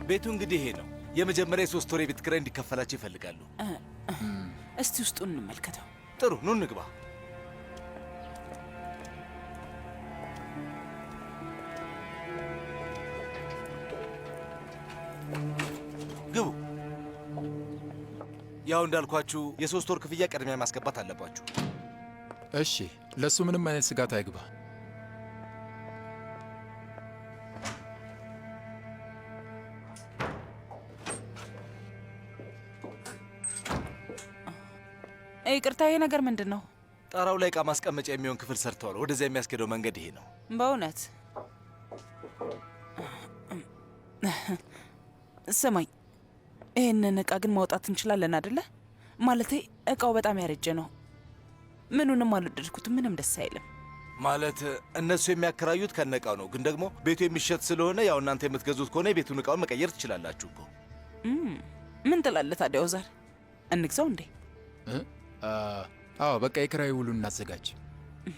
ቤቱ እንግዲህ ይሄ ነው። የመጀመሪያ የ3 ወር የቤት ኪራይ እንዲከፈላቸው ይፈልጋሉ። እስቲ ውስጡን እንመልከተው። ጥሩ፣ ኑ እንግባ። ግቡ። ያው እንዳልኳችሁ የ3 ወር ክፍያ ቅድሚያ ማስገባት አለባችሁ። እሺ፣ ለሱ ምንም አይነት ስጋት አይግባ። ይቅርታ፣ ይሄ ነገር ምንድን ነው? ጣራው ላይ ዕቃ ማስቀመጫ የሚሆን ክፍል ሰርተዋል። ወደዚያ የሚያስኬደው መንገድ ይሄ ነው። በእውነት ስማኝ፣ ይህንን ዕቃ ግን ማውጣት እንችላለን አደለ? ማለቴ ዕቃው በጣም ያረጀ ነው። ምኑንም አልወደድኩትም። ምንም ደስ አይልም። ማለት እነሱ የሚያከራዩት ከነቃው ነው፣ ግን ደግሞ ቤቱ የሚሸጥ ስለሆነ ያው እናንተ የምትገዙት ከሆነ የቤቱን ዕቃውን መቀየር ትችላላችሁ እኮ። ምን ትላለህ ታዲያ? ወዛር እንግዛው እንዴ? አዎ በቃ የኪራይ ውሉን እናዘጋጅ።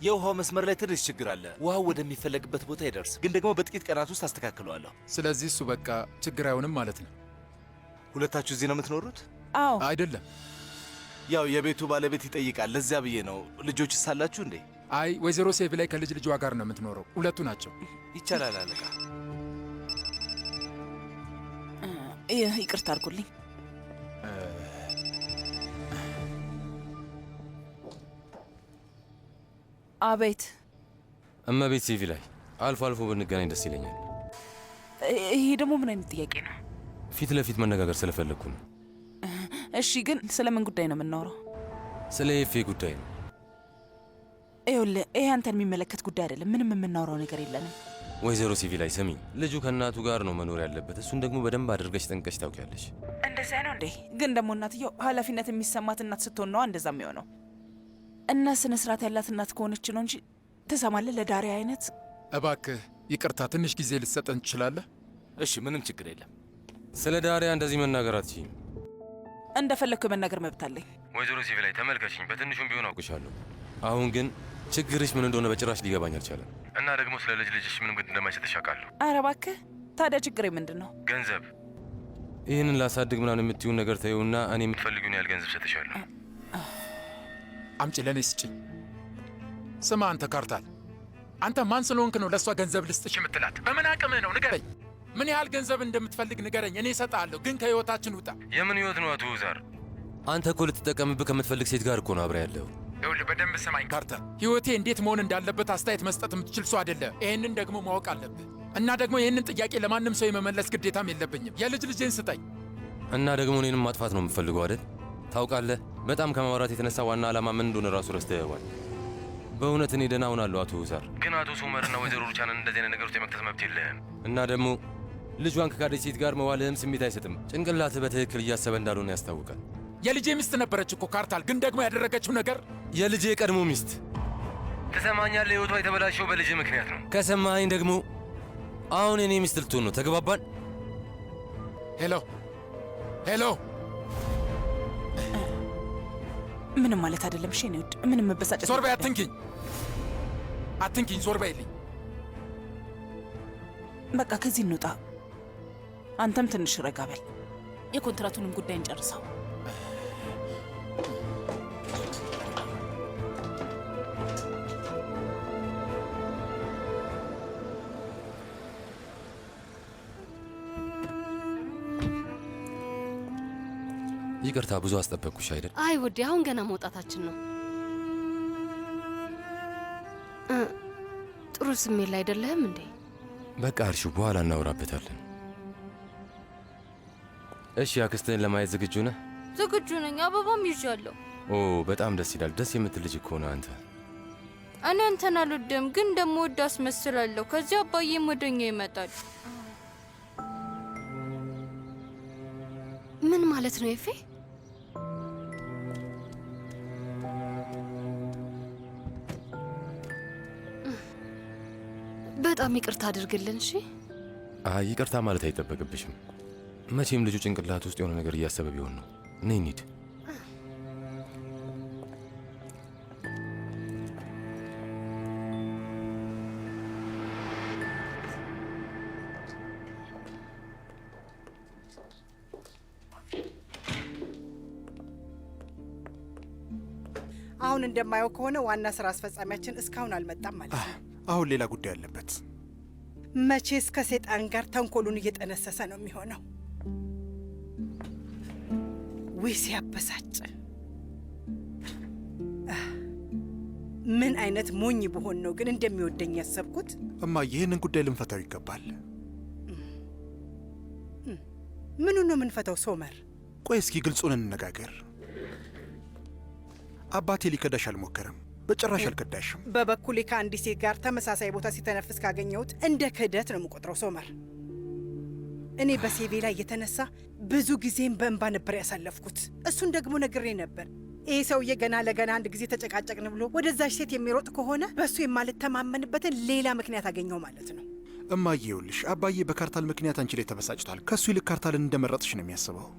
የውሃው መስመር ላይ ትንሽ ችግር አለ። ውሃው ወደሚፈለግበት ቦታ ይደርስ፣ ግን ደግሞ በጥቂት ቀናት ውስጥ አስተካክለዋለሁ። ስለዚህ እሱ በቃ ችግር አይሆንም ማለት ነው። ሁለታችሁ እዚህ ነው የምትኖሩት? አዎ። አይደለም፣ ያው የቤቱ ባለቤት ይጠይቃል። ለዚያ ብዬ ነው። ልጆች ሳላችሁ እንዴ? አይ ወይዘሮ ሴቪ ላይ ከልጅ ልጇ ጋር ነው የምትኖረው። ሁለቱ ናቸው። ይቻላል አለቃ። ይቅርታ አድርጉልኝ። አቤት። እመቤት ሴቪ ላይ አልፎ አልፎ ብንገናኝ ደስ ይለኛል። ይሄ ደግሞ ምን አይነት ጥያቄ ነው? ፊት ለፊት መነጋገር ስለፈለግኩ ነው። እሺ፣ ግን ስለምን ጉዳይ ነው የምናወራው? ስለ ኤፌ ጉዳይ ነው። ይኸውልህ፣ ይሄ አንተን የሚመለከት ጉዳይ አይደለም። ምንም የምናወራው ነገር የለንም። ወይዘሮ ሴቪ ላይ ስሚ፣ ልጁ ከእናቱ ጋር ነው መኖር ያለበት። እሱን ደግሞ በደንብ አድርገሽ ጠንቀሽ ታውቂያለሽ። እንደዚያ ነው እንዴ? ግን ደግሞ እናትየው ኃላፊነት የሚሰማት እናት ስትሆን ነዋ እንደዛ የሚሆነው። እና ስነ ስርዓት ያላት እናት ከሆነች ነው እንጂ ትሰማለህ። ለዳሪያ አይነት እባክህ ይቅርታ፣ ትንሽ ጊዜ ልትሰጠን ትችላለህ? እሺ፣ ምንም ችግር የለም። ስለ ዳሪያ እንደዚህ መናገር አትችይም። እንደፈለግኩ የመናገር መብት አለኝ። ወይዘሮ ሴቪ ላይ ተመልከችኝ፣ በትንሹም ቢሆን አውቅሻለሁ። አሁን ግን ችግርሽ ምን እንደሆነ በጭራሽ ሊገባኝ አልቻለም። እና ደግሞ ስለ ልጅሽ ምንም ግድ እንደማይሰጥሽ አውቃለሁ። ኧረ እባክህ፣ ታዲያ ችግሬ ምንድን ነው? ገንዘብ። ይህንን ላሳድግ ምናምን የምትይውን ነገር ተይውና እኔ የምትፈልጊውን ያህል ገንዘብ ሰጥሻለሁ። አምጪ፣ ለእኔ ስጭኝ። ስማ አንተ ካርታል፣ አንተ ማን ስለሆንክ ነው ለእሷ ገንዘብ ልስጥሽ የምትላት? በምን አቅምህ ነው? ንገረኝ። ምን ያህል ገንዘብ እንደምትፈልግ ንገረኝ፣ እኔ እሰጥሃለሁ። ግን ከህይወታችን ውጣ። የምን ህይወት ነው አቶ ዛር? አንተ እኮ ልትጠቀምብህ ከምትፈልግ ሴት ጋር እኮ ነው አብረ ያለው። ይኸውልህ በደንብ ስማኝ ካርተር፣ ህይወቴ እንዴት መሆን እንዳለበት አስተያየት መስጠት የምትችል ሰው አይደለም። ይህንን ደግሞ ማወቅ አለብህ። እና ደግሞ ይህንን ጥያቄ ለማንም ሰው የመመለስ ግዴታም የለብኝም። የልጅ ልጄን ስጠኝ። እና ደግሞ እኔንም ማጥፋት ነው የምፈልገው አይደል? ታውቃለህ፣ በጣም ከማውራት የተነሳ ዋና ዓላማ ምን እንደሆነ ራሱ ረስተኸዋል። በእውነት እኔ ደህና ሆናለሁ አቶ ዛር፣ ግን አቶ ሶመርና ወይዘሮ ሩቻንን እንደዚህ አይነት ነገሮች የመክተት መብት የለህም። እና ደግሞ ልጇን ከካደች ሴት ጋር መዋልህም ስሜት አይሰጥም። ጭንቅላትህ በትክክል እያሰበ እንዳልሆነ ያስታውቃል። የልጄ ሚስት ነበረች እኮ ካርታል፣ ግን ደግሞ ያደረገችው ነገር የልጄ የቀድሞ ሚስት። ትሰማኛለህ? ህይወቷ የተበላሸው በልጅ ምክንያት ነው። ከሰማኸኝ ደግሞ አሁን የኔ ሚስት ልትሆን ነው። ተግባባን? ሄሎ ሄሎ። ምንም ማለት አይደለም። እሺ ነው ምንም መበሳጨት። ዞር በይ፣ አትንኪኝ፣ አትንኪኝ፣ ዞር በይልኝ። በቃ ከዚህ እንውጣ። አንተም ትንሽ ረጋ በል። የኮንትራቱንም ጉዳይ እንጨርሰው። ይቅርታ ብዙ አስጠበቅኩሽ አይደል? አይ ውዴ፣ አሁን ገና መውጣታችን ነው። ጥሩ ስሜት ላይ አይደለህም እንዴ? በቃ እርሹ፣ በኋላ እናወራበታለን። እሺ፣ አክስትህን ለማየት ዝግጁ ነህ? ዝግጁ ነኝ። አበባም ይዣለሁ። ኦ በጣም ደስ ይላል። ደስ የምትል ልጅ እኮ ነህ አንተ። እኔ አንተን አልወድም፣ ግን እንደምወድ አስመስላለሁ። ከዚያ አባዬም ወደኛ ይመጣል። ምን ማለት ነው ኤፌ? በጣም ይቅርታ አድርግልን። እሺ። አይ ይቅርታ ማለት አይጠበቅብሽም። መቼም ልጁ ጭንቅላት ውስጥ የሆነ ነገር እያሰበ ቢሆን ነው። ነይ እንሂድ። አሁን እንደማየው ከሆነ ዋና ስራ አስፈጻሚያችን እስካሁን አልመጣም ማለት ነው። አሁን ሌላ ጉዳይ አለበት። መቼስ ከሴጣን ጋር ተንኮሉን እየጠነሰሰ ነው የሚሆነው። ውይ ሲያበሳጭ! ምን አይነት ሞኝ ብሆን ነው ግን እንደሚወደኝ ያሰብኩት። እማዬ ይህንን ጉዳይ ልንፈታው ይገባል። ምኑን ነው የምንፈታው ሶመር? ቆይ እስኪ ግልጹን እንነጋገር። አባቴ ሊከዳሽ አልሞከረም፣ በጭራሽ አልከዳሽም። በበኩሌ ከአንዲት ሴት ጋር ተመሳሳይ ቦታ ሲተነፍስ ካገኘሁት እንደ ክህደት ነው የምቆጥረው ሶመር። እኔ በሴቬ ላይ የተነሳ ብዙ ጊዜም በእንባ ነበር ያሳለፍኩት። እሱን ደግሞ ነግሬ ነበር። ይህ ሰውዬ ገና ለገና አንድ ጊዜ ተጨቃጨቅን ብሎ ወደዛች ሴት የሚሮጥ ከሆነ በእሱ የማልተማመንበትን ሌላ ምክንያት አገኘው ማለት ነው። እማዬ ይኸውልሽ፣ አባዬ በካርታል ምክንያት አንቺ ላይ ተበሳጭቷል። ከእሱ ይልቅ ካርታልን እንደመረጥሽ ነው የሚያስበው።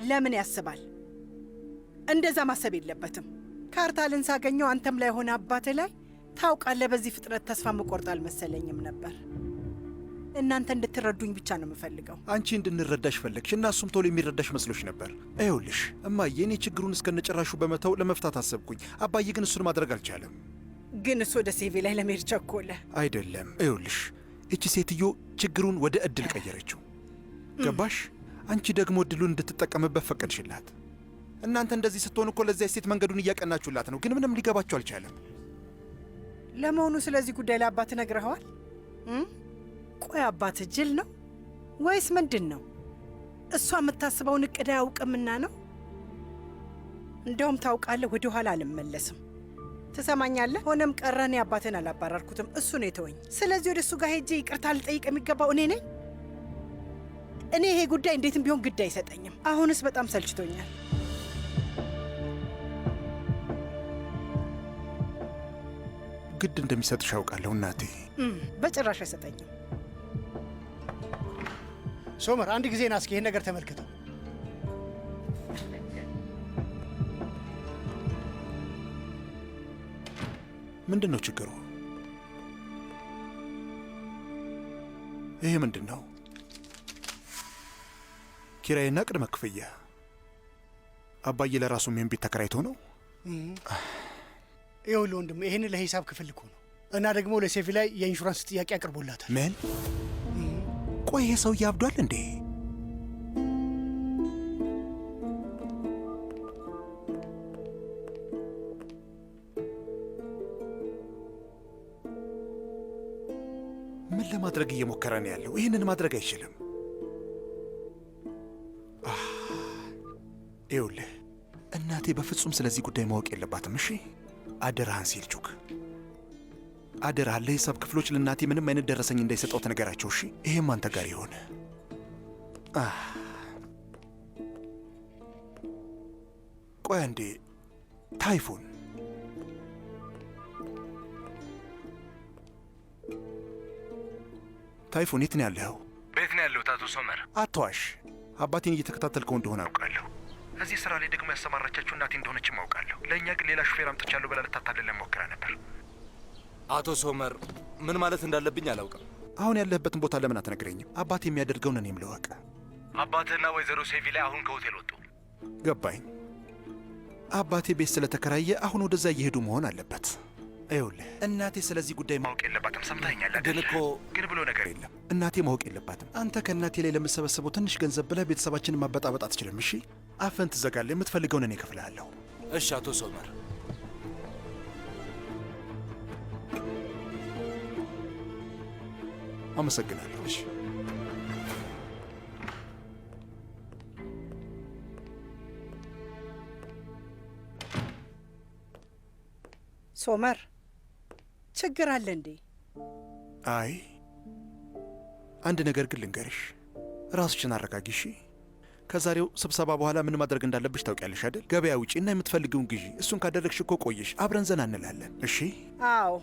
ለምን ያስባል? እንደዛ ማሰብ የለበትም። ካርታልን ሳገኘው አንተም ላይ ሆነ አባትህ ላይ ታውቃለህ። በዚህ ፍጥነት ተስፋ መቆርጥ አልመሰለኝም ነበር። እናንተ እንድትረዱኝ ብቻ ነው የምፈልገው። አንቺ እንድንረዳሽ ፈለግሽ እና እሱም ቶሎ የሚረዳሽ መስሎሽ ነበር። ይኸውልሽ እማዬ፣ እኔ ችግሩን እስከነጭራሹ በመተው ለመፍታት አሰብኩኝ። አባዬ ግን እሱን ማድረግ አልቻለም። ግን እሱ ወደ ሴቬ ላይ ለመሄድ ቸኮለ። አይደለም፣ ይኸውልሽ እቺ ሴትዮ ችግሩን ወደ እድል ቀየረችው። ገባሽ? አንቺ ደግሞ እድሉን እንድትጠቀምበት ፈቀድሽላት። እናንተ እንደዚህ ስትሆኑ እኮ ለዚያች ሴት መንገዱን እያቀናችሁላት ነው። ግን ምንም ሊገባችሁ አልቻለም። ለመሆኑ ስለዚህ ጉዳይ ለአባትህ ነግረኸዋል? ቆይ አባትህ ጅል ነው ወይስ ምንድን ነው? እሷ የምታስበውን እቅድ አያውቅምና ነው? እንደውም ታውቃለህ፣ ወደ ኋላ አልመለስም። ትሰማኛለህ? ሆነም ቀረ እኔ አባትህን አላባረርኩትም፣ እሱ ነው የተወኝ። ስለዚህ ወደ እሱ ጋር ሄጄ ይቅርታ ልጠይቅ የሚገባው እኔ ነኝ። እኔ ይሄ ጉዳይ እንዴትም ቢሆን ግድ አይሰጠኝም። አሁንስ በጣም ሰልችቶኛል። ግድ እንደሚሰጥሽ አውቃለሁ እናቴ። በጭራሽ አይሰጠኝም። ሶመር፣ አንድ ጊዜ ና እስኪ ይህን ነገር ተመልክተው። ምንድን ነው ችግሩ? ይሄ ምንድን ነው? ኪራይና ቅድመ ክፍያ። አባዬ ለራሱም ይህን ቤት ተከራይቶ ነው። ይኸውልህ ወንድም፣ ይህን ለሂሳብ ክፍል እኮ ነው እና ደግሞ ለሴቪ ላይ የኢንሹራንስ ጥያቄ አቅርቦላታል። ምን? ቆይ ይሄ ሰውዬ አብዷል እንዴ? ምን ለማድረግ እየሞከረ ነው ያለው? ይህንን ማድረግ አይችልም። ይኸውልህ እናቴ በፍጹም ስለዚህ ጉዳይ ማወቅ የለባትም። እሺ አደራህን ሴልቹክ፣ አደራህን። ለሂሳብ ክፍሎች ለእናቴ ምንም አይነት ደረሰኝ እንዳይሰጠው ትነገራቸው። እሺ ይሄም አንተ ጋር የሆነ ቆይ አንዴ። ታይፉን ታይፉን፣ የት ነው ያለኸው? ቤት ነው ያለሁት አቶ ሶመር። አትዋሽ። አባቴን እየተከታተልከው እንደሆነ አውቃለሁ። እዚህ ስራ ላይ ደግሞ ያሰማራቻችሁ እናቴ እንደሆነችም አውቃለሁ። ለእኛ ግን ሌላ ሹፌር አምጥቻለሁ ብላ ልታታልለን ሞክራ ነበር። አቶ ሶመር፣ ምን ማለት እንዳለብኝ አላውቅም። አሁን ያለህበትን ቦታ ለምን አትነግረኝም? አባቴ የሚያደርገውን እኔም ልወቅ። አባትህና ወይዘሮ ሴቪ ላይ አሁን ከሆቴል ወጡ። ገባኝ። አባቴ ቤት ስለተከራየ አሁን ወደዛ እየሄዱ መሆን አለበት። ይኸውልህ እናቴ ስለዚህ ጉዳይ ማወቅ የለባትም። ሰምተኸኛል? ግን እኮ ግን ብሎ ነገር የለም። እናቴ ማወቅ የለባትም። አንተ ከእናቴ ላይ ለምሰበሰበው ትንሽ ገንዘብ ብለህ ቤተሰባችንን ማበጣበጥ አትችልም። እሺ አፈን ትዘጋለህ። የምትፈልገውን እኔ እከፍልሃለሁ። እሺ አቶ ሶመር። አመሰግናለሁ። እሺ ሶመር፣ ችግር አለ እንዴ? አይ አንድ ነገር ግን ልንገርሽ፣ ራስሽን አረጋጊ። እሺ ከዛሬው ስብሰባ በኋላ ምን ማድረግ እንዳለብሽ ታውቂያለሽ አይደል? ገበያ ውጪ እና የምትፈልጊውን ግዢ። እሱን ካደረግሽ እኮ ቆየሽ። አብረን ዘና እንላለን። እሺ? አዎ።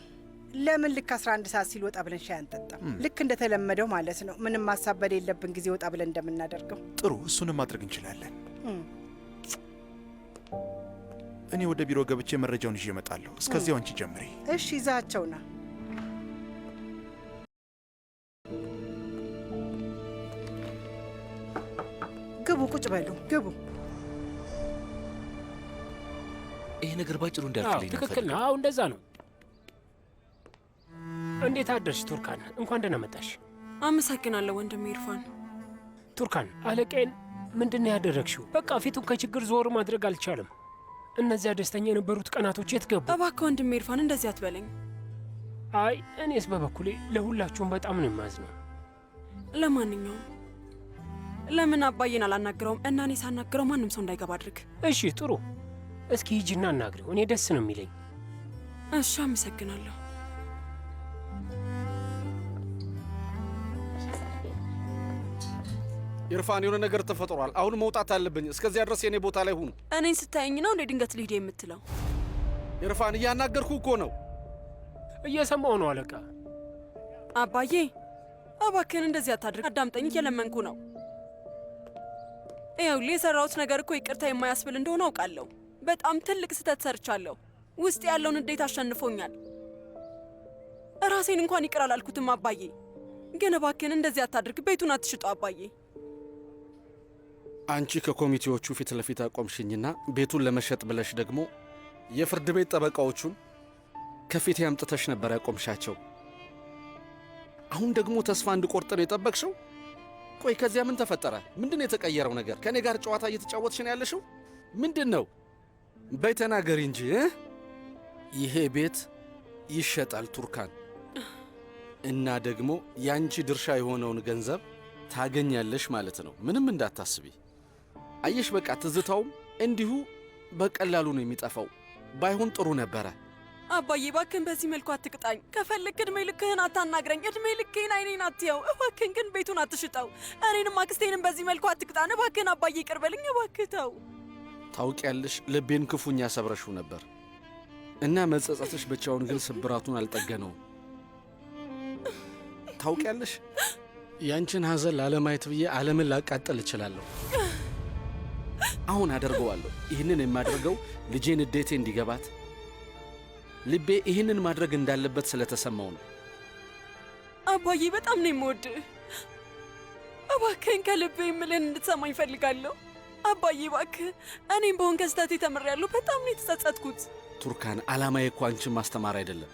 ለምን ልክ 11 ሰዓት ሲል ወጣ ብለን ሻይ አንጠጣም? ልክ እንደተለመደው ማለት ነው። ምንም ማሳብ በሌለብን ጊዜ ወጣ ብለን እንደምናደርገው። ጥሩ፣ እሱንም ማድረግ እንችላለን። እኔ ወደ ቢሮ ገብቼ መረጃውን ይዤ እመጣለሁ። እስከዚያው አንቺ ጀምሪ። እሺ፣ ይዛቸውና ግቡ፣ ቁጭ በሉ፣ ግቡ። ይሄ ነገር ባጭሩ እንዲያልፍልኝ ነው። ትክክል ነው። አዎ እንደዛ ነው። እንዴት አደርሽ ቱርካን? እንኳን ደህና መጣሽ። አመሰግናለሁ ወንድሜ ኢርፋን። ቱርካን አለቃዬን ምንድን ነው ያደረግሽው? በቃ ፊቱን ከችግር ዞር ማድረግ አልቻለም። እነዚያ ደስተኛ የነበሩት ቀናቶች የት ገቡ? እባክህ ወንድሜ ኢርፋን እንደዚህ አትበለኝ። አይ እኔስ በበኩሌ ለሁላችሁም በጣም ነው የማዝነው። ለማንኛውም ለምን አባዬን አላናግረውም እና እኔ ሳናግረው ማንም ሰው እንዳይገባ አድርግ። እሺ ጥሩ። እስኪ ሂጂና አናግሪው። እኔ ደስ ነው የሚለኝ። እሺ አመሰግናለሁ። ኢርፋን የሆነ ነገር ተፈጥሯል። አሁን መውጣት አለብኝ። እስከዚያ ድረስ የኔ ቦታ ላይ ሁኑ። እኔን ስታየኝ ነው እንዴ ድንገት ልሂድ የምትለው? ኢርፋን እያናገርኩ እኮ ነው። እየሰማሁ ነው አለቃ። አባዬ እባክህን እንደዚህ አታድርግ። አዳምጠኝ፣ እየለመንኩ ነው። ይኸውልህ የሠራሁት ነገር እኮ ይቅርታ የማያስብል እንደሆነ አውቃለሁ። በጣም ትልቅ ስህተት ሰርቻለሁ። ውስጥ ያለውን እንዴት አሸንፎኛል። ራሴን እንኳን ይቅር አላልኩትም አባዬ። ግን እባክህን እንደዚህ አታድርግ። ቤቱን አትሽጠው አባዬ። አንቺ ከኮሚቴዎቹ ፊት ለፊት አቆምሽኝና ቤቱን ለመሸጥ ብለሽ ደግሞ የፍርድ ቤት ጠበቃዎቹን ከፊቴ አምጥተሽ ነበር ያቆምሻቸው። አሁን ደግሞ ተስፋ እንድቆርጥ ነው የጠበቅሽው? ቆይ ከዚያ ምን ተፈጠረ? ምንድን ነው የተቀየረው ነገር? ከእኔ ጋር ጨዋታ እየተጫወትሽ ነው ያለሽው? ምንድን ነው? በይ ተናገሪ እንጂ። ይሄ ቤት ይሸጣል ቱርካን፣ እና ደግሞ ያንቺ ድርሻ የሆነውን ገንዘብ ታገኛለሽ ማለት ነው። ምንም እንዳታስቢ። አየሽ፣ በቃ ትዝታውም እንዲሁ በቀላሉ ነው የሚጠፋው። ባይሆን ጥሩ ነበረ። አባዬ እባክህን በዚህ መልኩ አትቅጣኝ። ከፈለክ እድሜ ልክህን አታናግረኝ። እድሜ ልክህን አይኔን አትየው። እባክህን ግን ቤቱን አትሽጠው። እኔንም አክስቴንም በዚህ መልኩ አትቅጣን። እባክህን አባዬ ይቅር በልኝ። እባክህ ተው። ታውቂያለሽ፣ ልቤን ክፉኛ ሰብረሽው ነበር እና መጸጸትሽ ብቻውን ግን ስብራቱን አልጠገነውም። ታውቂያለሽ፣ ያንቺን ሐዘን ላለማየት ብዬ ዓለምን ላቃጠል እችላለሁ። አሁን አደርገዋለሁ። ይህንን የማደርገው ልጄን ንዴቴ እንዲገባት፣ ልቤ ይህንን ማድረግ እንዳለበት ስለተሰማው ነው። አባዬ በጣም ነው የምወድህ። እባክህን ከልቤ የምልህን እንድትሰማኝ እፈልጋለሁ። አባዬ እባክህ፣ እኔም በሆን ከስህተቴ ተምሬያለሁ። በጣም ነው የተጸጸትኩት። ቱርካን፣ ዓላማዬ እኮ አንቺን ማስተማር አይደለም።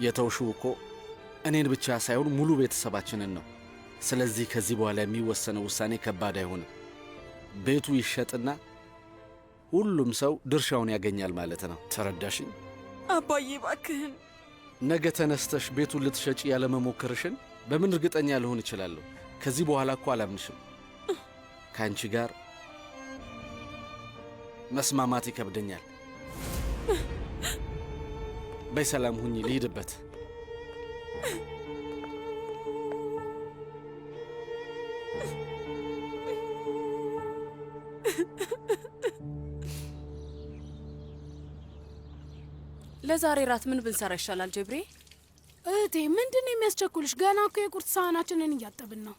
የተውሽው እኮ እኔን ብቻ ሳይሆን ሙሉ ቤተሰባችንን ነው። ስለዚህ ከዚህ በኋላ የሚወሰነው ውሳኔ ከባድ አይሆንም። ቤቱ ይሸጥና ሁሉም ሰው ድርሻውን ያገኛል ማለት ነው። ተረዳሽኝ? አባዬ እባክህን። ነገ ተነስተሽ ቤቱን ልትሸጪ ያለመሞከርሽን በምን እርግጠኛ ልሆን እችላለሁ? ከዚህ በኋላ እኮ አላምንሽም። ከአንቺ ጋር መስማማት ይከብደኛል። በሰላም ሁኚ፣ ልሂድበት። ለዛሬ ራት ምን ብንሰራ ይሻላል ጀብሬ? እህቴ ምንድን ነው የሚያስቸኩልሽ? ገና እኮ የቁርስ ሳህናችንን እያጠብን ነው።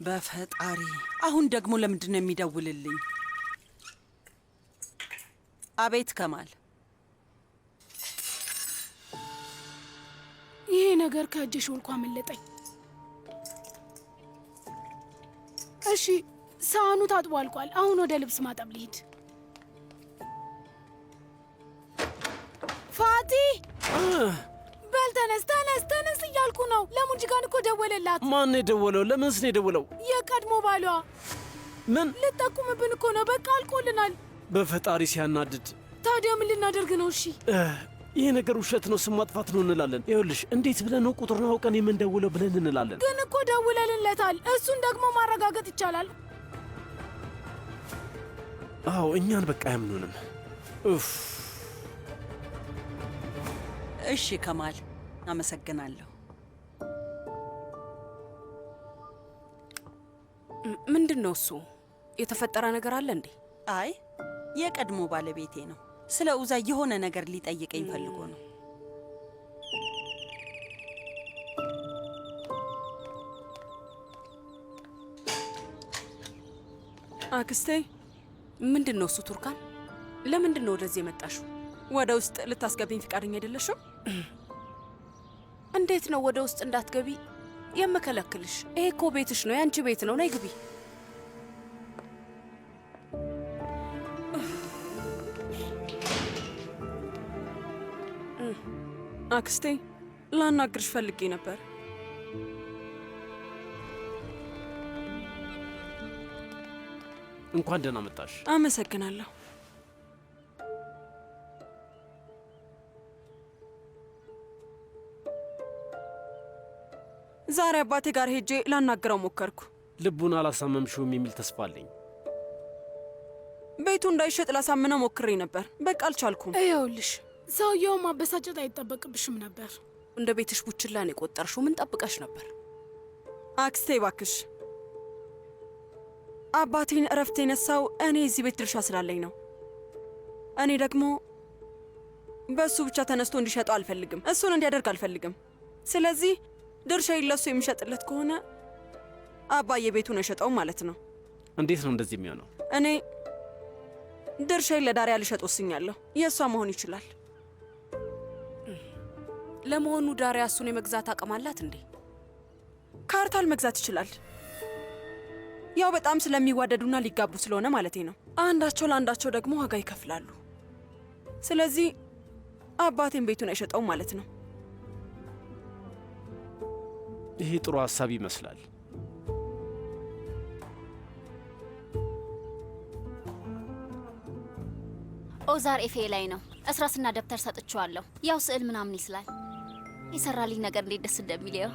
በፈጣሪ አሁን ደግሞ ለምንድን ነው የሚደውልልኝ? አቤት ከማል። ይሄ ነገር ከእጅሽ ወልቆ አመለጠኝ። እሺ ሳህኑ ታጥቦ አልቋል። አሁን ወደ ልብስ ማጠብ ልሂድ። ፋቲ በል ተነስ ተነስ ተነስ እያልኩ ነው። ለሙጅጋን እኮ ደወለላት። ማን የደወለው? ለምንስ ነው የደወለው? የቀድሞ ባሏ። ምን ልጠቁምብን እኮ ነው። በቃ አልቆልናል። በፈጣሪ ሲያናድድ። ታዲያ ምን ልናደርግ ነው? እሺ ይሄ ነገር ውሸት ነው፣ ስም ማጥፋት ነው እንላለን። ይኸውልሽ እንዴት ብለን ነው ቁጥሩን አውቀን የምንደውለው ብለን እንላለን። ግን እኮ ደውለንለታል። እሱን ደግሞ ማረጋገጥ ይቻላል። አዎ እኛን በቃ አያምኑንም። ኡፍ። እሺ ከማል አመሰግናለሁ። ምንድን ነው እሱ? የተፈጠረ ነገር አለ እንዴ? አይ የቀድሞ ባለቤቴ ነው። ስለ ኡዛ የሆነ ነገር ሊጠይቀኝ ፈልጎ ነው። አክስቴ ምንድን ነው እሱ? ቱርካን ለምንድን ነው ወደዚህ የመጣሽው? ወደ ውስጥ ልታስገቢኝ ፍቃደኛ አይደለሽም? እንዴት ነው ወደ ውስጥ እንዳትገቢ የምከለክልሽ? ይሄ እኮ ቤትሽ ነው፣ ያንቺ ቤት ነው። ነይ ግቢ። አክስቴ ላናግርሽ ፈልጌ ነበር። እንኳን ደህና መጣሽ። አመሰግናለሁ። ዛሬ አባቴ ጋር ሄጄ ላናግረው ሞከርኩ። ልቡን አላሳመምሽውም የሚል ተስፋ አለኝ። ቤቱ እንዳይሸጥ ላሳምነው ሞክሬ ነበር። በቃ አልቻልኩም። ይኸውልሽ ሰውየው ማበሳጨት አይጠበቅብሽም ነበር። እንደ ቤትሽ ቡችላን የቆጠርሽው ምን ጠብቀሽ ነበር? አክስቴ ባክሽ፣ አባቴን እረፍት የነሳው እኔ እዚህ ቤት ድርሻ ስላለኝ ነው። እኔ ደግሞ በእሱ ብቻ ተነስቶ እንዲሸጠው አልፈልግም። እሱን እንዲያደርግ አልፈልግም። ስለዚህ ድርሻዬን ለእሱ የሚሸጥለት ከሆነ አባዬ ቤቱን የሸጠው ማለት ነው። እንዴት ነው እንደዚህ የሚሆነው? እኔ ድርሻዬን ለዳሪያ ልሸጥ ወስኛለሁ። የእሷ መሆን ይችላል። ለመሆኑ ዳሪያ እሱን የመግዛት አቅም አላት እንዴ? ካርታል መግዛት ይችላል። ያው በጣም ስለሚዋደዱና ሊጋቡ ስለሆነ ማለቴ ነው። አንዳቸው ለአንዳቸው ደግሞ ዋጋ ይከፍላሉ። ስለዚህ አባቴን ቤቱን አይሸጠውም ማለት ነው። ይሄ ጥሩ ሀሳብ ይመስላል። ኦዛር ኤፌ ላይ ነው። እስራስና ደብተር ሰጥቼዋለሁ። ያው ስዕል ምናምን ይስላል። የሰራልኝ ነገር እንዴት ደስ እንደሚለው።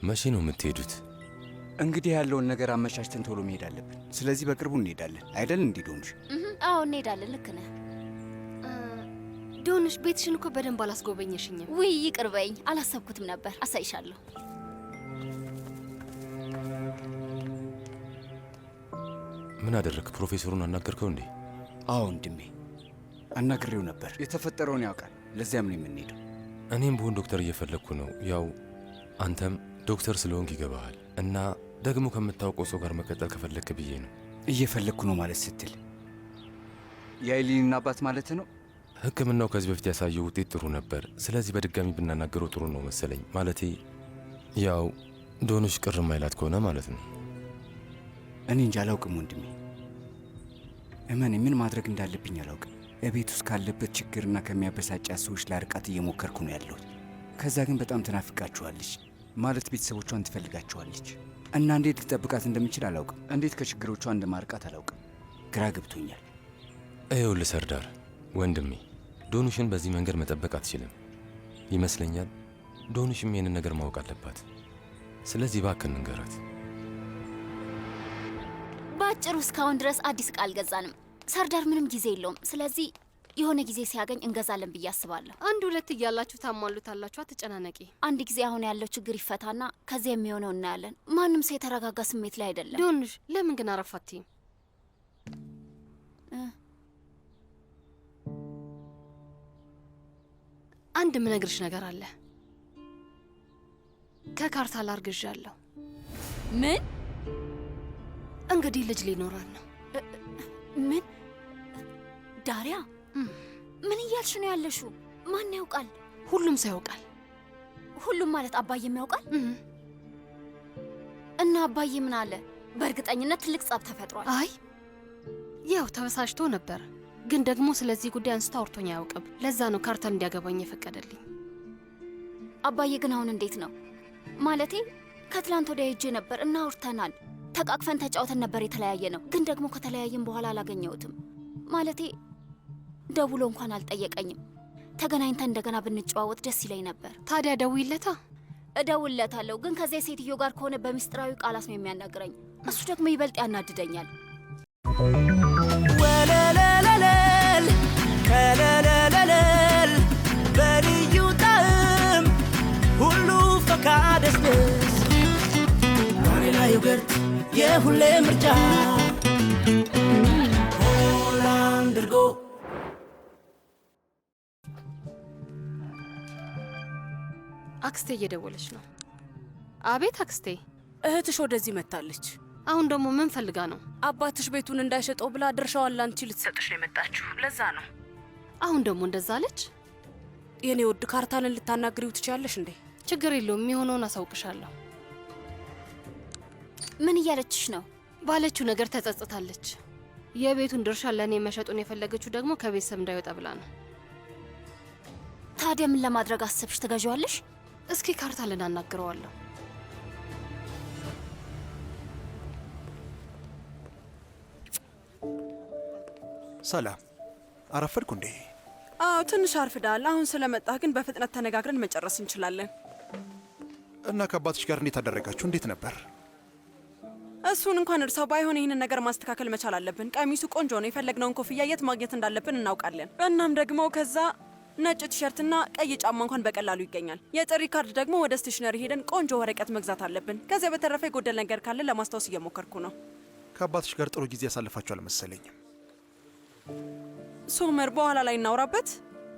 መቼ ነው የምትሄዱት? እንግዲህ ያለውን ነገር አመቻችተን ቶሎ መሄድ አለብን። ስለዚህ በቅርቡ እንሄዳለን አይደል? እንዲህ ዶንሽ? አዎ እንሄዳለን። ልክ ነህ ዶንሽ። ቤትሽን እኮ በደንብ አላስጎበኘሽኝም። ውይ ይቅር በይኝ፣ አላሰብኩትም ነበር። አሳይሻለሁ። ምን አደረግ? ፕሮፌሰሩን አናገርከው እንዴ? አዎ ወንድሜ አናግሬው ነበር። የተፈጠረውን ያውቃል። ለዚያም ነው የምንሄደው። እኔም ብሆን ዶክተር እየፈለግኩ ነው። ያው አንተም ዶክተር ስለሆንክ ይገባሃል። እና ደግሞ ከምታውቀው ሰው ጋር መቀጠል ከፈለግክ ብዬ ነው። እየፈለግኩ ነው ማለት ስትል የአይሊንን አባት ማለት ነው? ሕክምናው ከዚህ በፊት ያሳየው ውጤት ጥሩ ነበር። ስለዚህ በድጋሚ ብናናገረው ጥሩ ነው መሰለኝ። ማለቴ ያው ዶንሽ ቅር ማይላት ከሆነ ማለት ነው። እኔ እንጂ አላውቅም ወንድሜ። እመኔ ምን ማድረግ እንዳለብኝ አላውቅም። እቤት ውስጥ ካለበት ችግርና ከሚያበሳጫት ሰዎች ላርቃት እየሞከርኩ ነው ያለሁት። ከዛ ግን በጣም ትናፍቃችኋለች፣ ማለት ቤተሰቦቿን ትፈልጋችኋለች። እና እንዴት ልጠብቃት እንደምችል አላውቅም። እንዴት ከችግሮቿ እንደማርቃት አላውቅም። ግራ ገብቶኛል። ይኸውልህ ሰርዳር ወንድሜ፣ ዶኑሽን በዚህ መንገድ መጠበቅ አትችልም ይመስለኛል። ዶኑሽም ይህንን ነገር ማወቅ አለባት። ስለዚህ እባክህ እንንገራት። በአጭሩ እስካሁን ድረስ አዲስ ዕቃ አልገዛንም። ሰርዳር ምንም ጊዜ የለውም። ስለዚህ የሆነ ጊዜ ሲያገኝ እንገዛለን ብዬ አስባለሁ። አንድ ሁለት እያላችሁ ታሟሉታላችሁ። አትጨናነቂ። አንድ ጊዜ አሁን ያለው ችግር ይፈታና ከዚያ የሚሆነው እናያለን። ማንም ሰው የተረጋጋ ስሜት ላይ አይደለም። ዶንሽ ለምን ግን አረፋትም? አንድ ምነግርሽ ነገር አለ። ከካርታል አርግዣለሁ። ምን? እንግዲህ ልጅ ሊኖራል ነው። ምን? ዳሪያ ምን እያልሽ ነው ያለሽው? ማን ያውቃል? ሁሉም ሰው ያውቃል። ሁሉም ማለት አባዬም ያውቃል? እና አባዬ ምን አለ? በእርግጠኝነት ትልቅ ጸብ ተፈጥሯል። አይ ያው ተበሳጭቶ ነበር፣ ግን ደግሞ ስለዚህ ጉዳይ አንስቶ አውርቶኝ አያውቅም። ለዛ ነው ካርታል እንዲያገባኝ የፈቀደልኝ። አባዬ ግን አሁን እንዴት ነው? ማለቴ ከትላንት ወዲያ ሄጄ ነበር እና አውርተናል። ተቃቅፈን ተጫውተን ነበር የተለያየ ነው። ግን ደግሞ ከተለያየም በኋላ አላገኘሁትም። ማለቴ ደውሎ እንኳን አልጠየቀኝም። ተገናኝተን እንደገና ብንጨዋወት ደስ ይለኝ ነበር። ታዲያ ደውይለታ። እደውልለታለሁ፣ ግን ከዚያ ሴትዮ ጋር ከሆነ በሚስጥራዊ ቃላት ነው የሚያናግረኝ። እሱ ደግሞ ይበልጥ ያናድደኛል። ወለለለለል ከለለለለል በልዩ ጣዕም ሁሉ ፈካደስደስ ባኔላ ዮገርት የሁሌ ምርጫ ሆላንድ እርጎ። አክስቴ እየደወለች ነው። አቤት አክስቴ። እህትሽ ወደዚህ መጥታለች። አሁን ደግሞ ምን ፈልጋ ነው? አባትሽ ቤቱን እንዳይሸጠው ብላ ድርሻዋን ላንቺ ልትሰጥሽ ነው የመጣችሁ። ለዛ ነው። አሁን ደግሞ እንደዛ አለች? የኔ ውድ ካርታልን ልታናግሪው ትችያለሽ እንዴ? ችግር የለውም፣ የሚሆነውን አሳውቅሻለሁ። ምን እያለችሽ ነው? ባለችው ነገር ተጸጽታለች። የቤቱን ድርሻ ለእኔ መሸጡን የፈለገችው ደግሞ ከቤተሰብ እንዳይወጣ ብላ ነው። ታዲያ ምን ለማድረግ አሰብሽ? ትገዢዋለሽ? እስኪ ካርታልን አናግረዋለሁ። ሰላም፣ አረፈድኩ እንዴ? አዎ ትንሽ አርፍዳል። አሁን ስለመጣህ ግን በፍጥነት ተነጋግረን መጨረስ እንችላለን። እና ከአባትሽ ጋር እንዴት አደረጋችሁ? እንዴት ነበር? እሱን እንኳን እርሳው። ባይሆን ይህንን ነገር ማስተካከል መቻል አለብን። ቀሚሱ ቆንጆ ነው። የፈለግነውን ኮፍያ የት ማግኘት እንዳለብን እናውቃለን። እናም ደግሞ ከዛ ነጭ ቲሸርትና ቀይ ጫማ እንኳን በቀላሉ ይገኛል። የጥሪ ካርድ ደግሞ ወደ ስቴሽነሪ ሄደን ቆንጆ ወረቀት መግዛት አለብን። ከዚያ በተረፈ የጎደል ነገር ካለ ለማስታወስ እየሞከርኩ ነው። ከአባትሽ ጋር ጥሩ ጊዜ ያሳልፋችሁ አልመሰለኝም። ሶመር፣ በኋላ ላይ እናውራበት።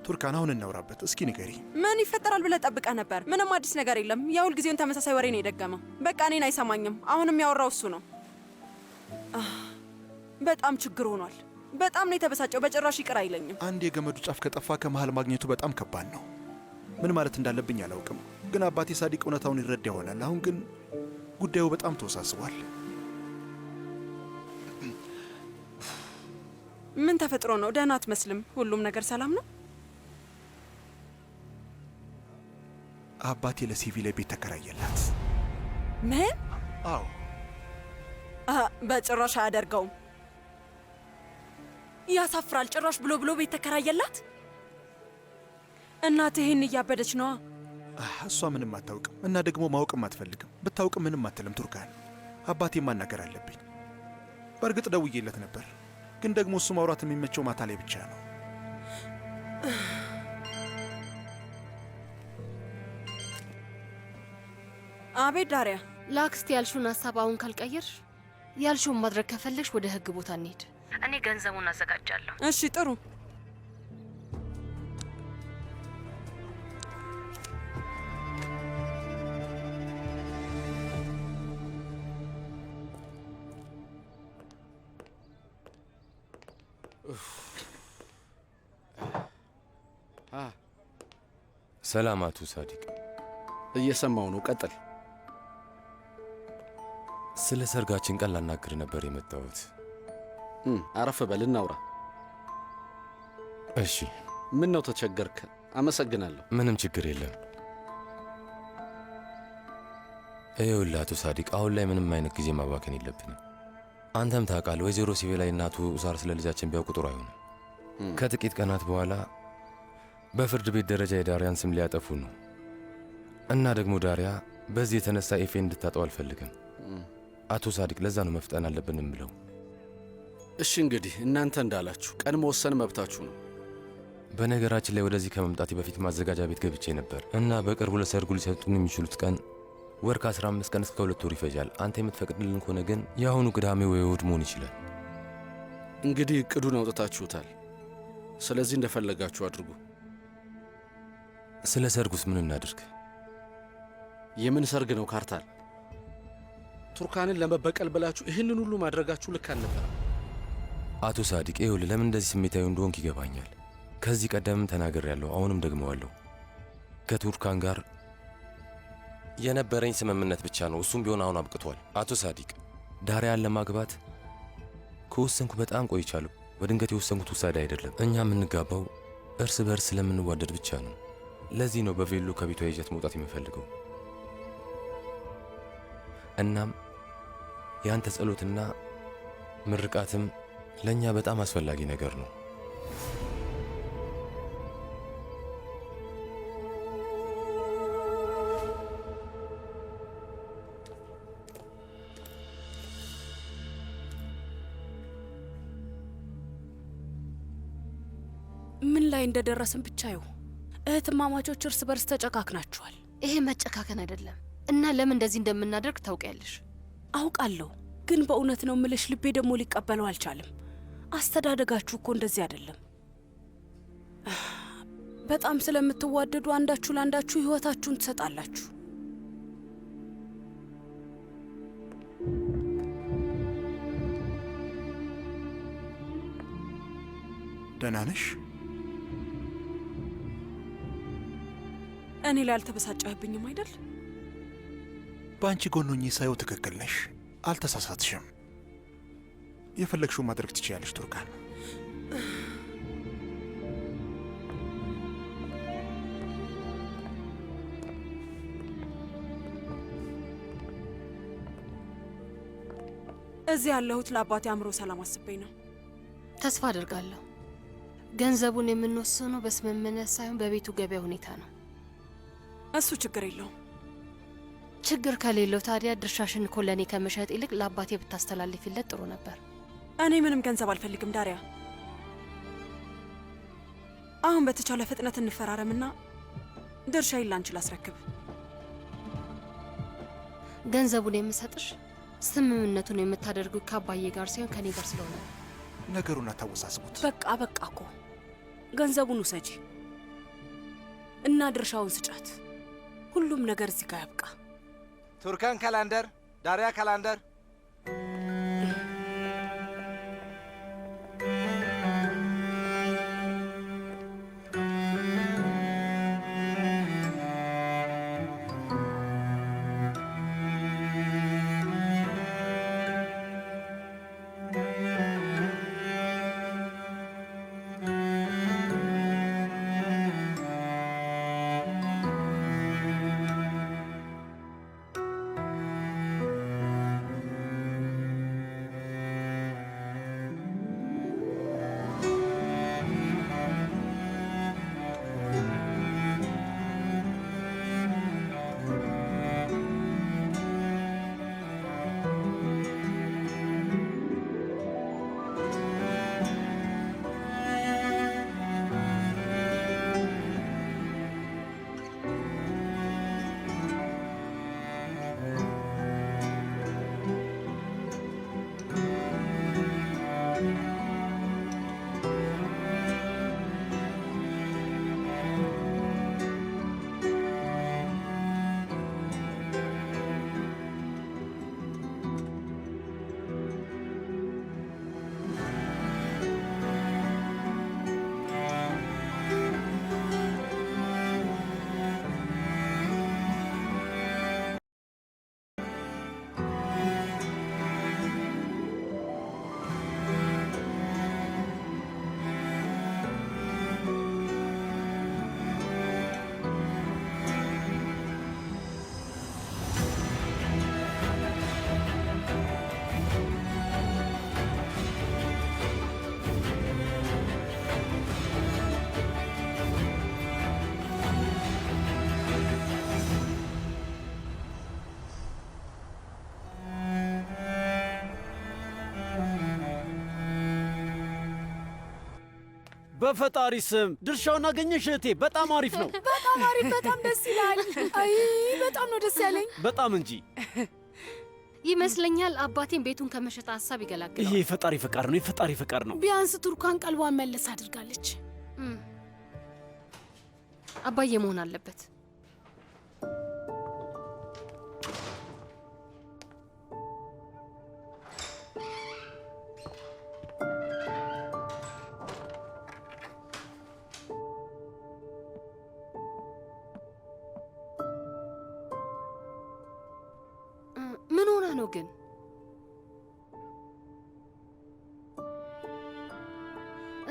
ቱርካን፣ አሁን እናውራበት። እስኪ ንገሪ። ምን ይፈጠራል ብለህ ጠብቀህ ነበር? ምንም አዲስ ነገር የለም። የሁል ጊዜውን ተመሳሳይ ወሬ ነው የደገመው። በቃ እኔን አይሰማኝም። አሁንም ያወራው እሱ ነው። በጣም ችግር ሆኗል። በጣም ነው የተበሳጨው። በጭራሽ ይቅር አይለኝም። አንድ የገመዱ ጫፍ ከጠፋ ከመሃል ማግኘቱ በጣም ከባድ ነው። ምን ማለት እንዳለብኝ አላውቅም፣ ግን አባቴ ሳዲቅ እውነታውን ይረዳ ይሆናል። አሁን ግን ጉዳዩ በጣም ተወሳስቧል። ምን ተፈጥሮ ነው? ደህና አትመስልም። ሁሉም ነገር ሰላም ነው? አባቴ ለሲቪ ላይ ቤት ተከራየላት። ምን? አዎ። በጭራሽ አያደርገውም። ያሳፍራል። ጭራሽ ብሎ ቤት ተከራየላት። እናት ይህን እያበደች ነዋ። እሷ ምንም አታውቅም እና ደግሞ ማወቅም አትፈልግም። ብታውቅም ምንም አትልም። ቱርካን፣ አባቴ ማናገር አለብኝ። በእርግጥ ደውዬለት ነበር፣ ግን ደግሞ እሱ ማውራት የሚመቸው ማታ ላይ ብቻ ነው። አቤት ዳሪያ። ለአክስቴ ያልሽውን ሀሳብ አሁን ካልቀየርሽ፣ ያልሽውን ማድረግ ከፈለግሽ ወደ ህግ ቦታ እንሄድ። እኔ ገንዘቡን አዘጋጃለሁ። እሺ ጥሩ። ሰላም አቶ ሳዲቅ። እየሰማው ነው፣ ቀጥል። ስለ ሰርጋችን ቀን ላናግር ነበር የመጣሁት። አረፍ በል እናውራ። እሺ። ምን ነው ተቸገርክ? አመሰግናለሁ። ምንም ችግር የለም። ይኸውልህ አቶ ሳዲቅ፣ አሁን ላይ ምንም አይነት ጊዜ ማባከን የለብንም። አንተም ታውቃለህ፣ ወይዘሮ ሲቤላይ እና አቶ ኡሳር ስለ ልጃችን ቢያውቁ ጥሩ አይሆንም። ከጥቂት ቀናት በኋላ በፍርድ ቤት ደረጃ የዳሪያን ስም ሊያጠፉ ነው እና ደግሞ ዳሪያ በዚህ የተነሳ ኤፌ እንድታጠው አልፈልግም። አቶ ሳዲቅ፣ ለዛ ነው መፍጠን አለብን የምለው። እሺ እንግዲህ እናንተ እንዳላችሁ፣ ቀን መወሰን መብታችሁ ነው። በነገራችን ላይ ወደዚህ ከመምጣቴ በፊት ማዘጋጃ ቤት ገብቼ ነበር እና በቅርቡ ለሰርጉ ሊሰጡን የሚችሉት ቀን ወር ከ15 ቀን እስከ 2 ወር ይፈጃል። አንተ የምትፈቅድልን ከሆነ ግን የአሁኑ ቅዳሜ ወይ እሑድ መሆን ይችላል። እንግዲህ እቅዱን አውጥታችሁታል። ስለዚህ እንደፈለጋችሁ አድርጉ። ስለ ሰርጉስ ምን እናድርግ? የምን ሰርግ ነው ካርታል? ቱርካንን ለመበቀል ብላችሁ ይህንን ሁሉ ማድረጋችሁ ልክ አልነበረም። አቶ ሳዲቅ፣ ይኸውልህ ለምን እንደዚህ ስሜታዊ እንደሆንክ ይገባኛል። ከዚህ ቀደምም ተናግሬያለሁ፣ አሁንም ደግመዋለሁ። ከቱርካን ጋር የነበረኝ ስምምነት ብቻ ነው። እሱም ቢሆን አሁን አብቅቷል። አቶ ሳዲቅ፣ ዳሪያን ለማግባት ከወሰንኩ በጣም ቆይቻለሁ። በድንገት የወሰንኩት ውሳኔ አይደለም። እኛ የምንጋባው እርስ በርስ ስለምንዋደድ ብቻ ነው። ለዚህ ነው በቬሎ ከቤቷ ይዤት መውጣት የምፈልገው። እናም ያንተ ጸሎትና ምርቃትም ለእኛ በጣም አስፈላጊ ነገር ነው። ምን ላይ እንደደረስን ብቻ ይው። እህትማማቾች እርስ በርስ ተጨካክናችኋል። ይሄ መጨካከን አይደለም እና ለምን እንደዚህ እንደምናደርግ ታውቂያለሽ። አውቃለሁ፣ ግን በእውነት ነው ምልሽ፣ ልቤ ደግሞ ሊቀበለው አልቻለም። አስተዳደጋችሁ እኮ እንደዚህ አይደለም። በጣም ስለምትዋደዱ አንዳችሁ ለአንዳችሁ ህይወታችሁን ትሰጣላችሁ። ደህና ነሽ? እኔ ላይ አልተበሳጨህብኝም አይደል? በአንቺ ጎን ሆኜ ሳየው ትክክል ነሽ፣ አልተሳሳትሽም። የፈለግሽው ማድረግ ትችያለሽ ቱርካን። እዚህ ያለሁት ለአባቴ አእምሮ ሰላም አስቤ ነው። ተስፋ አድርጋለሁ። ገንዘቡን የምንወስነው በስምምነት ሳይሆን በቤቱ ገበያ ሁኔታ ነው። እሱ ችግር የለውም። ችግር ከሌለው ታዲያ ድርሻሽን እኮ ለእኔ ከመሸጥ ይልቅ ለአባቴ ብታስተላልፊለት ጥሩ ነበር። እኔ ምንም ገንዘብ አልፈልግም ዳሪያ። አሁን በተቻለ ፍጥነት እንፈራረምና ድርሻዬን ላንቺ ላስረክብ። ገንዘቡን የምሰጥሽ ስምምነቱን የምታደርጉት ከአባዬ ጋር ሳይሆን ከኔ ጋር ስለሆነ ነገሩን አታወሳስቡት። በቃ እኮ ገንዘቡን ውሰጂ እና ድርሻውን ስጫት። ሁሉም ነገር እዚህ ጋር ያብቃ። ቱርካን ካላንደር፣ ዳሪያ ካላንደር። በፈጣሪ ስም ድርሻውን አገኘሽ እህቴ። በጣም አሪፍ ነው። በጣም አሪፍ፣ በጣም ደስ ይላል። አይ በጣም ነው ደስ ያለኝ። በጣም እንጂ ይመስለኛል አባቴን ቤቱን ከመሸጥ ሀሳብ ይገላግላል። ይሄ የፈጣሪ ፈቃድ ነው፣ የፈጣሪ ፈቃድ ነው። ቢያንስ ቱርካን ቀልቧን መለስ አድርጋለች። አባዬ መሆን አለበት። ምን ሆና ነው ግን?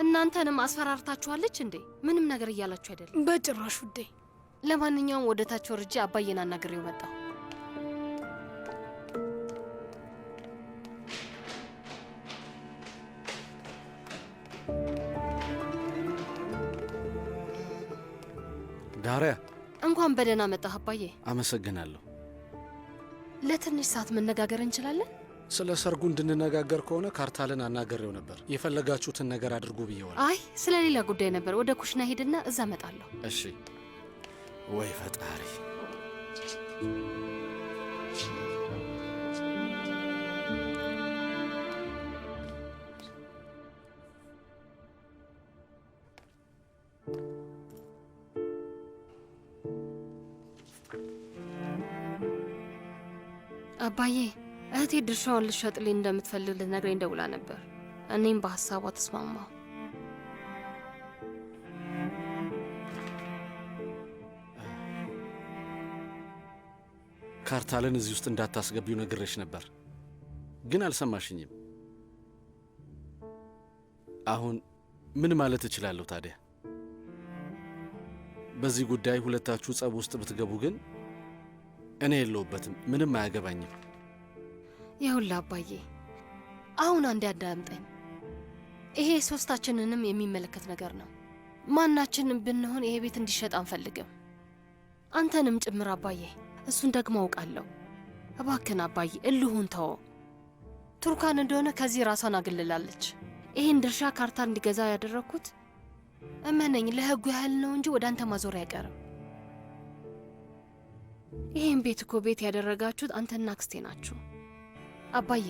እናንተንም አስፈራርታችኋለች እንዴ? ምንም ነገር እያላችሁ አይደለም? በጭራሽ ውዴ። ለማንኛውም ወደ ታች ወርጄ አባዬን አናግሬው መጣሁ። ዳሪያ፣ እንኳን በደህና መጣህ አባዬ። አመሰግናለሁ። ለትንሽ ሰዓት መነጋገር እንችላለን? ስለ ሰርጉ እንድንነጋገር ከሆነ ካርታልን አናገሬው ነበር። የፈለጋችሁትን ነገር አድርጉ ብየዋል። አይ ስለ ሌላ ጉዳይ ነበር። ወደ ኩሽና ሄድና እዛ እመጣለሁ። እሺ። ወይ ፈጣሪ! አባዬ እህቴ ድርሻውን ልትሸጥልኝ እንደምትፈልግ ልትነግረኝ ደውላ ነበር። እኔም በሀሳቧ ተስማማሁ። ካርታልን እዚህ ውስጥ እንዳታስገቢው ነግሬሽ ነበር፣ ግን አልሰማሽኝም። አሁን ምን ማለት እችላለሁ ታዲያ? በዚህ ጉዳይ ሁለታችሁ ጸብ ውስጥ ብትገቡ ግን እኔ የለሁበትም፣ ምንም አያገባኝም። ይኸውልህ አባዬ፣ አሁን አንዴ አዳምጠኝ። ይሄ ሶስታችንንም የሚመለከት ነገር ነው። ማናችንም ብንሆን ይሄ ቤት እንዲሸጥ አንፈልግም፣ አንተንም ጭምር አባዬ። እሱን ደግሞ አውቃለሁ። እባክን አባዬ እልሁን ተወው። ቱርካን እንደሆነ ከዚህ ራሷን አግልላለች። ይህን ድርሻ ካርታ እንዲገዛ ያደረግኩት እመነኝ ለህጉ ያህል ነው እንጂ ወደ አንተ ማዞር አይቀርም። ይህን ቤት እኮ ቤት ያደረጋችሁት አንተና አክስቴ ናችሁ አባዬ።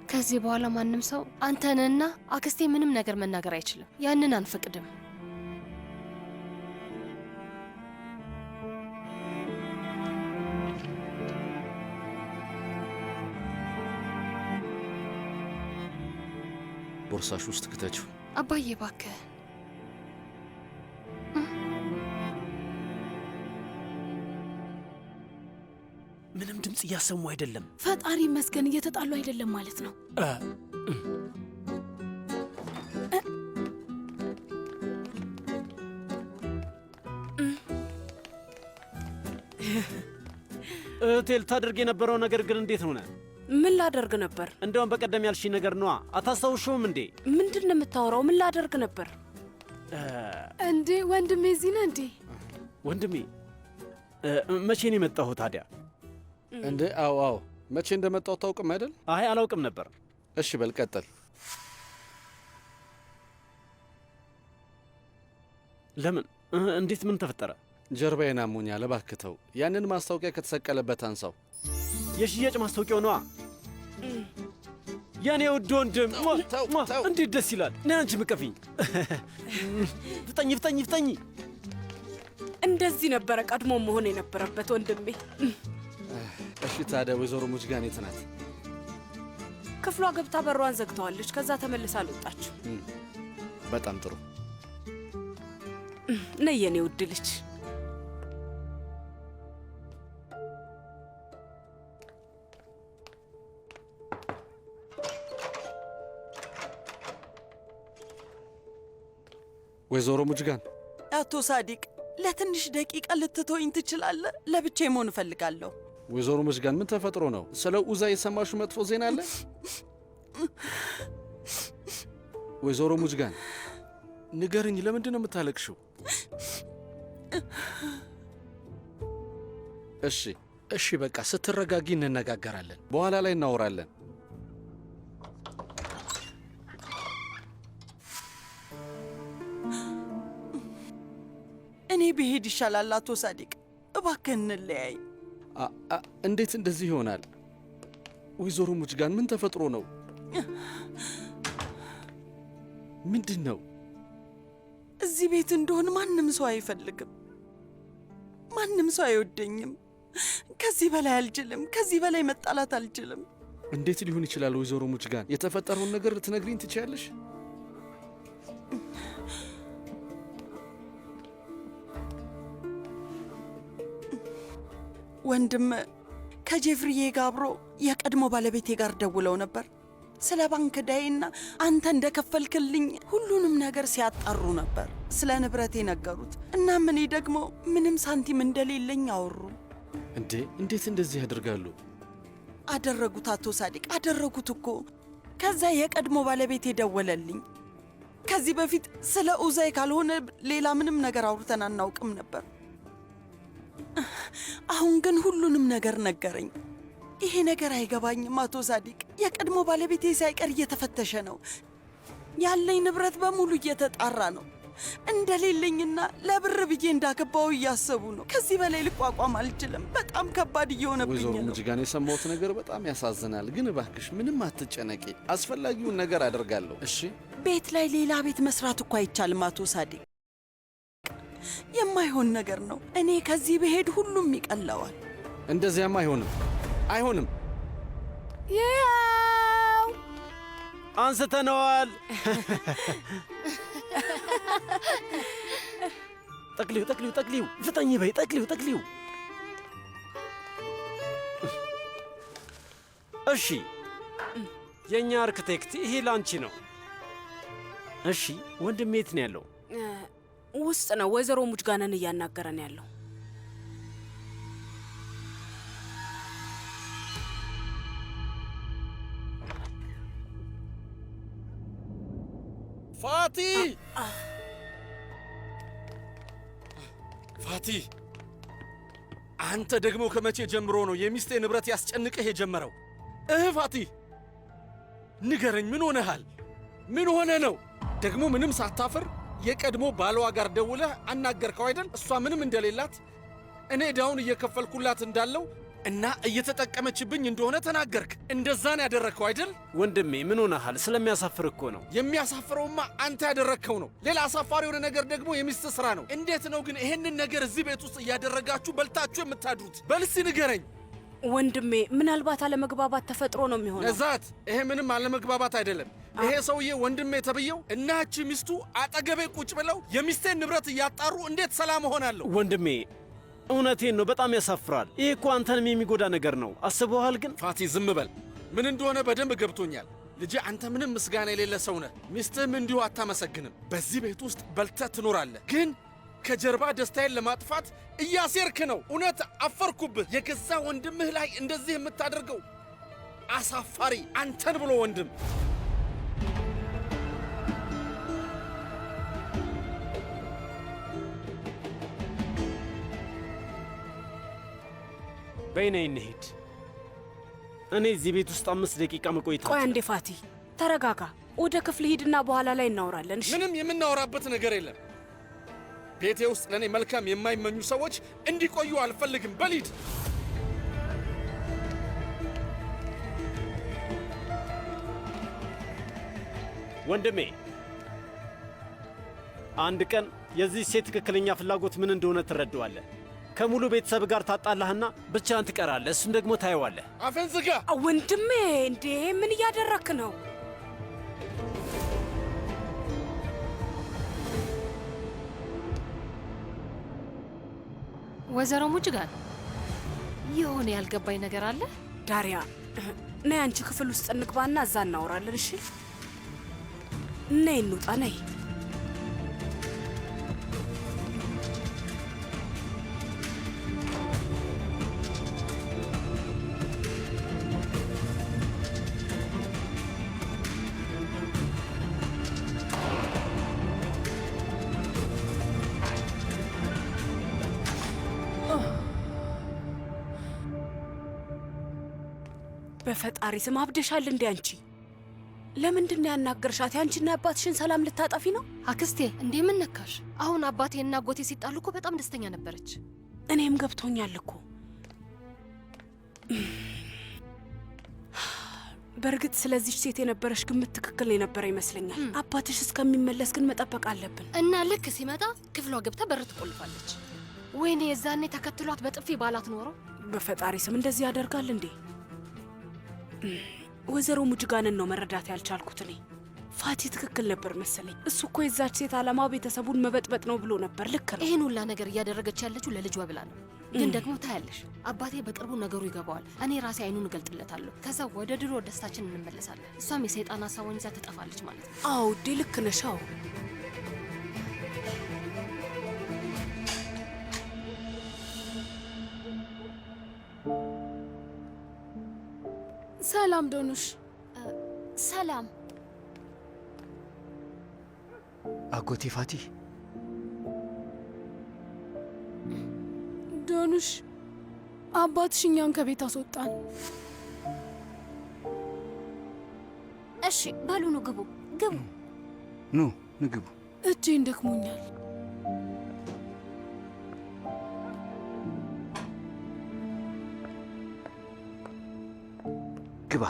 ከዚህ በኋላ ማንም ሰው አንተንና አክስቴ ምንም ነገር መናገር አይችልም። ያንን አንፈቅድም። ቦርሳሽ ውስጥ ክተችው አባዬ እባክህ። ምንም ድምፅ እያሰሙ አይደለም። ፈጣሪ ይመስገን እየተጣሉ አይደለም ማለት ነው። እህቴ ልታደርግ የነበረው ነገር ግን እንዴት ሆነ? ምን ላደርግ ነበር? እንደውም በቀደም ያልሽኝ ነገር ነዋ። አታስታውሽውም እንዴ? ምንድን ነው የምታወራው? ምን ላደርግ ነበር እንዴ? ወንድሜ እዚህ ነህ እንዴ? ወንድሜ መቼ ነው የመጣሁ ታዲያ? እንዴ አዎ አዎ፣ መቼ እንደመጣሁ ታውቅም አይደል? አይ አላውቅም ነበር። እሺ በል ቀጥል። ለምን? እንዴት? ምን ተፈጠረ? ጀርባዬን አሞኛል። እባክህ ተው። ያንን ማስታወቂያ ከተሰቀለበት አንሳው። የሽያጭ ማስታወቂያው ነዋ። የኔ ውድ ወንድም እንዴት ደስ ይላል። ነይ አንቺ ምቀፊኝ። ፍጠኝ ፍጠኝ ፍጠኝ። እንደዚህ ነበረ ቀድሞ መሆን የነበረበት ወንድሜ። እሺ ታዲያ ወይዘሮ ሙጅጋን የት ናት? ክፍሏ ገብታ በሯን ዘግተዋለች። ከዛ ተመልሳ አልወጣችም። በጣም ጥሩ። ነይ የኔ ውድ ልጅ። ወይዘሮ ሙጅጋን። አቶ ሳዲቅ ለትንሽ ደቂቃ ልትተወኝ ትችላለህ? ለብቻዬ መሆን እፈልጋለሁ። ወይዘሮ ሙጅጋን ምን ተፈጥሮ ነው? ስለ ኡዛ የሰማሹ መጥፎ ዜና አለ? ወይዘሮ ሙጅጋን ንገርኝ፣ ለምንድን ነው የምታለቅሽው? እሺ እሺ፣ በቃ ስትረጋጊ እንነጋገራለን። በኋላ ላይ እናወራለን። እኔ ብሄድ ይሻላል አቶ ሳዲቅ፣ እባክህ እንለያይ። እንዴት እንደዚህ ይሆናል? ወይዘሮ ሙጅጋን ምን ተፈጥሮ ነው? ምንድን ነው? እዚህ ቤት እንደሆን ማንም ሰው አይፈልግም፣ ማንም ሰው አይወደኝም። ከዚህ በላይ አልችልም፣ ከዚህ በላይ መጣላት አልችልም። እንዴት ሊሆን ይችላል? ወይዘሮ ሙጅጋን የተፈጠረውን ነገር ልትነግሪኝ ትችያለሽ? ወንድም ከጄፍሪዬ ጋር አብሮ የቀድሞ ባለቤቴ ጋር ደውለው ነበር። ስለ ባንክ ዳይና አንተ እንደከፈልክልኝ ሁሉንም ነገር ሲያጣሩ ነበር። ስለ ንብረቴ ነገሩት። እናም እኔ ደግሞ ምንም ሳንቲም እንደሌለኝ አወሩ። እንዴ እንዴት እንደዚህ ያደርጋሉ? አደረጉት አቶ ሳዲቅ፣ አደረጉት እኮ። ከዛ የቀድሞ ባለቤቴ ደወለልኝ። ከዚህ በፊት ስለ ኡዛይ ካልሆነ ሌላ ምንም ነገር አውርተን አናውቅም ነበር። አሁን ግን ሁሉንም ነገር ነገረኝ። ይሄ ነገር አይገባኝም አቶ ሳዲቅ። የቀድሞ ባለቤቴ ሳይቀር እየተፈተሸ ነው። ያለኝ ንብረት በሙሉ እየተጣራ ነው። እንደሌለኝና ለብር ብዬ እንዳገባው እያሰቡ ነው። ከዚህ በላይ ልቋቋም አልችልም። በጣም ከባድ እየሆነብኝ ነው። ወይዘሮ ሙጅጋን የሰማሁት ነገር በጣም ያሳዝናል። ግን እባክሽ ምንም አትጨነቂ። አስፈላጊውን ነገር አደርጋለሁ። እሺ። ቤት ላይ ሌላ ቤት መስራት እኮ አይቻልም አቶ ሳዲቅ። የማይሆን ነገር ነው። እኔ ከዚህ ብሄድ ሁሉም ይቀለዋል። እንደዚያም አይሆንም፣ አይሆንም። ያው አንስተነዋል። ጠቅሊው ጠቅሊው ጠቅሊው፣ ፍጠኝ በይ። ጠቅሊው ጠቅሊው። እሺ የእኛ አርክቴክት፣ ይሄ ላንቺ ነው። እሺ ወንድሜ የት ነው ያለው? ውስጥ ነው። ወይዘሮ ሙጅጋንን እያናገረን ያለው። ፋቲ! ፋቲ! አንተ ደግሞ ከመቼ ጀምሮ ነው የሚስቴ ንብረት ያስጨንቅህ የጀመረው? ፋቲ ንገረኝ፣ ምን ሆነሃል? ምን ሆነ ነው ደግሞ? ምንም ሳታፍር የቀድሞ ባለዋ ጋር ደውለህ አናገርከው አይደል? እሷ ምንም እንደሌላት እኔ ዕዳውን እየከፈልኩላት እንዳለው እና እየተጠቀመችብኝ እንደሆነ ተናገርክ። እንደዛን ያደረግከው አይደል? ወንድሜ ምን ሆነሃል? ስለሚያሳፍር እኮ ነው። የሚያሳፍረውማ አንተ ያደረግከው ነው። ሌላ አሳፋሪ የሆነ ነገር ደግሞ የሚስት ሥራ ነው። እንዴት ነው ግን ይሄንን ነገር እዚህ ቤት ውስጥ እያደረጋችሁ በልታችሁ የምታድሩት? በልሲ ንገረኝ። ወንድሜ ምናልባት አለመግባባት ተፈጥሮ ነው የሚሆነው። ነዛት፣ ይሄ ምንም አለመግባባት አይደለም። ይሄ ሰውዬ ወንድሜ ተብየው እና እቺ ሚስቱ አጠገቤ ቁጭ ብለው የሚስቴን ንብረት እያጣሩ እንዴት ሰላም እሆናለሁ? ወንድሜ እውነቴን ነው፣ በጣም ያሳፍራል። ይህ እኮ አንተንም የሚጎዳ ነገር ነው። አስበዋል? ግን ፋቲ ዝም በል። ምን እንደሆነ በደንብ ገብቶኛል። ልጄ አንተ ምንም ምስጋና የሌለ ሰው ነህ። ሚስትህም እንዲሁ አታመሰግንም። በዚህ ቤት ውስጥ በልተህ ትኖራለህ፣ ግን ከጀርባ ደስታዬን ለማጥፋት እያሴርክ ነው። እውነት አፈርኩብህ። የገዛ ወንድምህ ላይ እንደዚህ የምታደርገው አሳፋሪ! አንተን ብሎ ወንድም በይኔ እንሂድ። እኔ እዚህ ቤት ውስጥ 5 ደቂቃ መቆየት። ቆይ አንዴ ፋቲ ተረጋጋ። ወደ ክፍል ሂድና በኋላ ላይ እናወራለን። እሺ? ምንም የምናወራበት ነገር የለም። ቤቴ ውስጥ ለእኔ መልካም የማይመኙ ሰዎች እንዲቆዩ አልፈልግም። በሊድ ወንድሜ፣ አንድ ቀን የዚህ ሴት ትክክለኛ ፍላጎት ምን እንደሆነ ትረዳዋለህ። ከሙሉ ቤተሰብ ጋር ታጣላህና ብቻህን ትቀራለህ። እሱን ደግሞ ታየዋለህ። አፈን ዝጋ ወንድሜ። እንዴ ምን እያደረክ ነው? ወይዘሮ ሙጅጋን የሆነ ያልገባኝ ነገር አለ። ዳሪያ ነይ አንቺ ክፍል ውስጥ እንግባና እዛ እናወራለን። እሺ ነይ እንውጣ። ነይ በፈጣሪ ስም አብደሻል እንዴ አንቺ? ለምንድን ነው ያናገርሻት? ያንቺና አባትሽን ሰላም ልታጠፊ ነው? አክስቴ እንዴ ምን ነካሽ? አሁን አባቴና አጎቴ ሲጣሉ እኮ በጣም ደስተኛ ነበረች። እኔም ገብቶኛል እኮ። በእርግጥ ስለዚች ሴት የነበረሽ ግምት ትክክል የነበረ ይመስለኛል። አባትሽ እስከሚመለስ ግን መጠበቅ አለብን እና ልክ ሲመጣ ክፍሏ ገብታ በር ትቆልፋለች። ወይኔ የዛኔ ተከትሏት በጥፊ ባላት ኖሮ። በፈጣሪ ስም እንደዚህ ያደርጋል እንዴ? ወይዘሮ ሙጅጋንን ነው መረዳት ያልቻልኩት እኔ። ፋቲ ትክክል ነበር መሰለኝ። እሱ እኮ የዛች ሴት ዓላማ ቤተሰቡን መበጥበጥ ነው ብሎ ነበር። ልክ ነው። ይህን ሁላ ነገር እያደረገች ያለችው ለልጇ ብላ ነው። ግን ደግሞ ታያለሽ፣ አባቴ በቅርቡ ነገሩ ይገባዋል። እኔ ራሴ አይኑን እገልጥለታለሁ። ከዛ ወደ ድሮ ደስታችን እንመለሳለን። እሷም የሰይጣን ሀሳቧን ይዛ ትጠፋለች ማለት ነው። አዎ ውዴ ልክ ነሽ። አዎ ሰላም ዶኑሽ። ሰላም አጎቴ ፋቲ። ዶኑሽ አባትሽ እኛን ከቤት አስወጣን። እሺ በሉ ኑ ግቡ፣ ግቡ። ኑ ንግቡ። እጄን ደክሞኛል። ግባ።